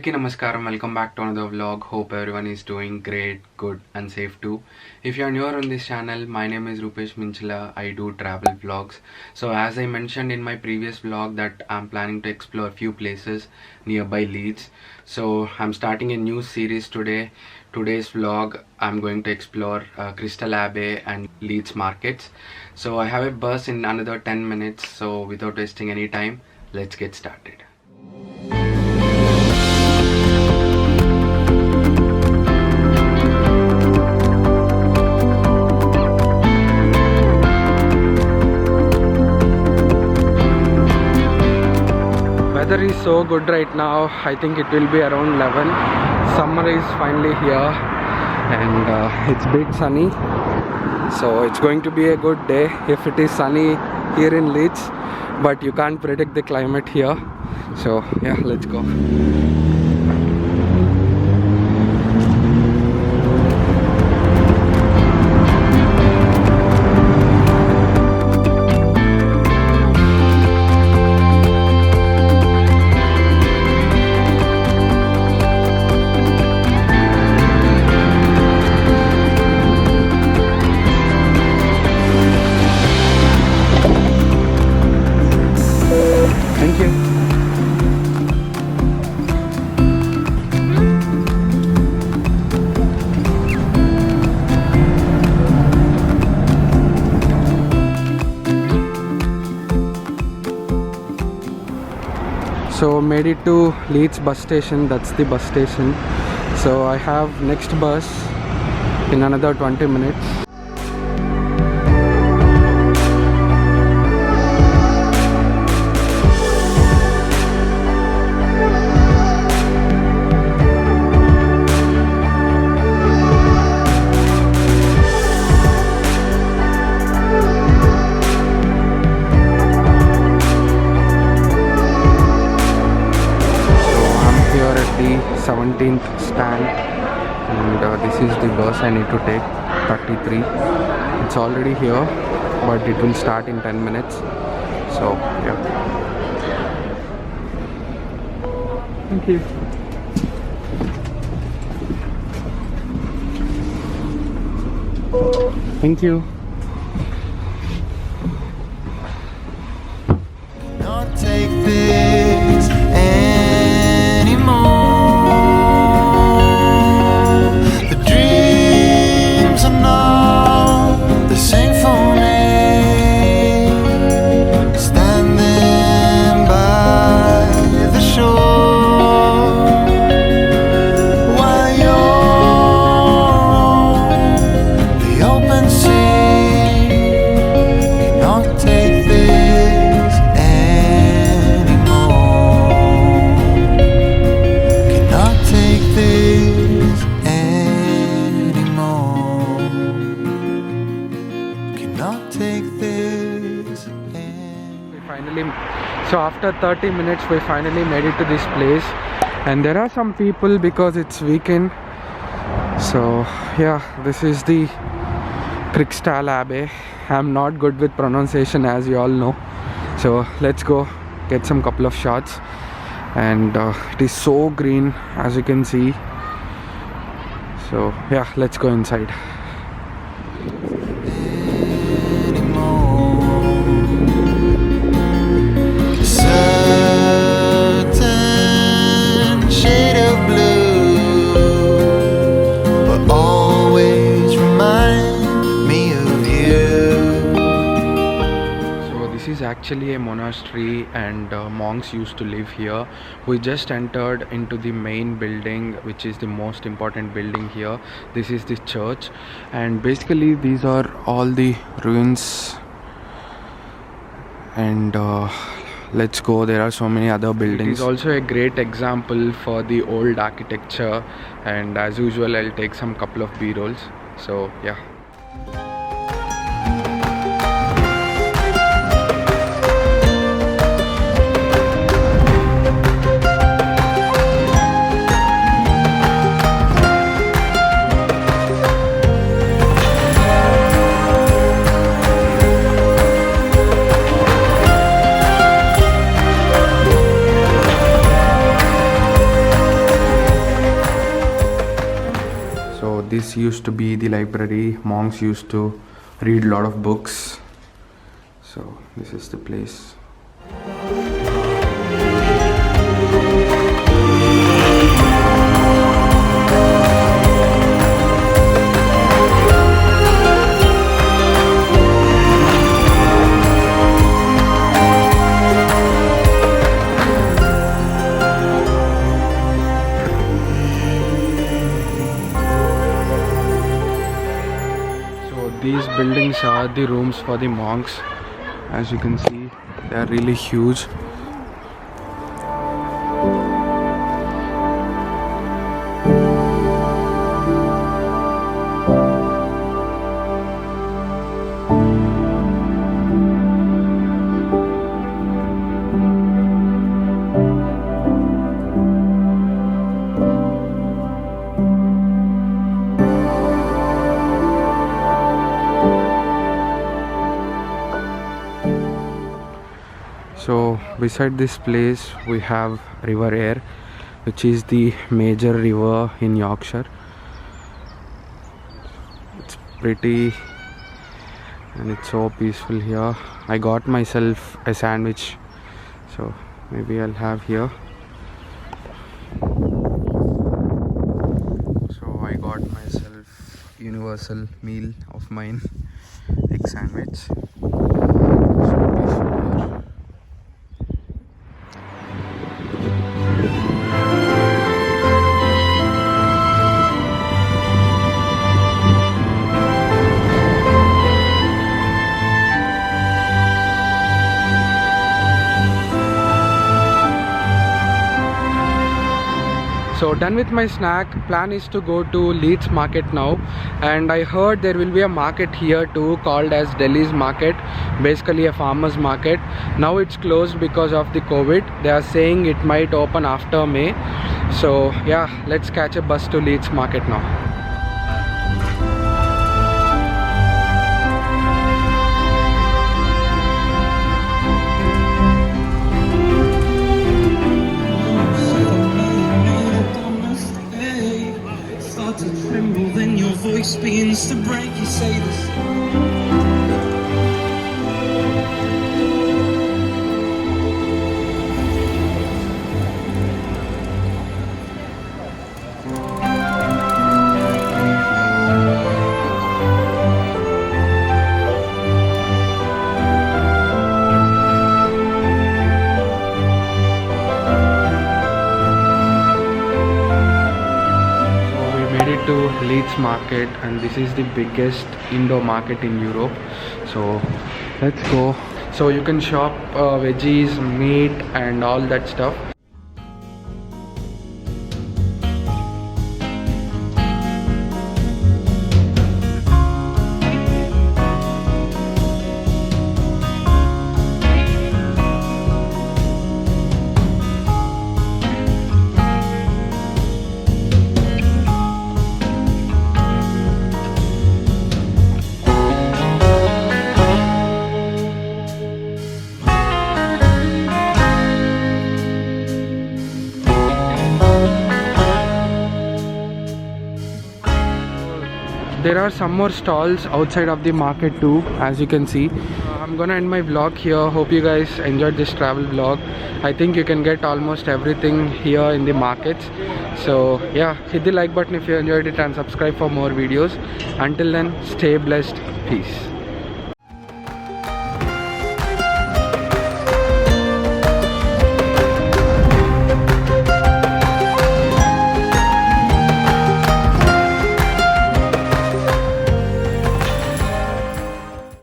Andarki namaskaram, welcome back to another vlog. Hope everyone is doing great, good and safe too. If you are newer on this channel, my name is Rupesh Minchla. I do travel vlogs. So as I mentioned in my previous vlog that I'm planning to explore a few places nearby Leeds. So I'm starting a new series today. Today's vlog I'm going to explore Crystal Abbey and Leeds markets. So I have a bus in another 10 minutes. So without wasting any time, let's get started. Weather is so good right now. I think it will be around 11. Summer is finally here and it's a bit sunny, so it's going to be a good day if it is sunny here in Leeds, but you can't predict the climate here. So yeah, let's go. Thank you. So made it to Leeds bus station. That's the bus station. So I have next bus in another 20 minutes. The 17th stand, and this is the bus I need to take, 33. It's already here, but it will start in 10 minutes. So yeah, thank you. Thank you. Not take this anymore. The dreams are not the same for me. Standing by the shore while you're on the open sea. Cannot take this anymore. Cannot take this anymore. Cannot take this Finally, so after 30 minutes we finally made it to this place, and there are some people because it's weekend. So yeah, this is the Crystal Abbey. I'm not good with pronunciation, as you all know, so let's go get some couple of shots. And it is so green, as you can see. So yeah, let's go inside. certain shade of blue, but always remind me of you. So this is actually a monastery, and monks used to live here. We just entered into the main building, which is the most important building here. This is the church, and basically these are all the ruins. And let's go. There are so many other buildings. It is also a great example for the old architecture, and as usual I'll take some couple of B-rolls. So yeah. used to be the library. Monks used to read a lot of books. So this is the place. These buildings are the rooms for the monks. As you can see, they are really huge. So beside this place we have River Aire, which is the major river in Yorkshire. It's pretty and it's so peaceful here. I got myself a sandwich, so maybe I'll have here. So I got myself universal meal of mine, egg sandwich. So peaceful here. So done with my snack. Plan is to go to Leeds market now, and I heard there will be a market here too called as Delhi's market, basically a farmers market. Now it's closed because of the COVID. They are saying it might open after May. So yeah, let's catch a bus to Leeds market now. Then your voice begins to break. You say this. To Leeds market, and this is the biggest indoor market in Europe. So let's go. So you can shop veggies, meat and all that stuff. There are some more stalls outside of the market too, as you can see. I'm gonna end my vlog here. Hope you guys enjoyed this travel vlog. I think you can get almost everything here in the markets. So yeah, hit the like button if you enjoyed it and subscribe for more videos. Until then, stay blessed. Peace.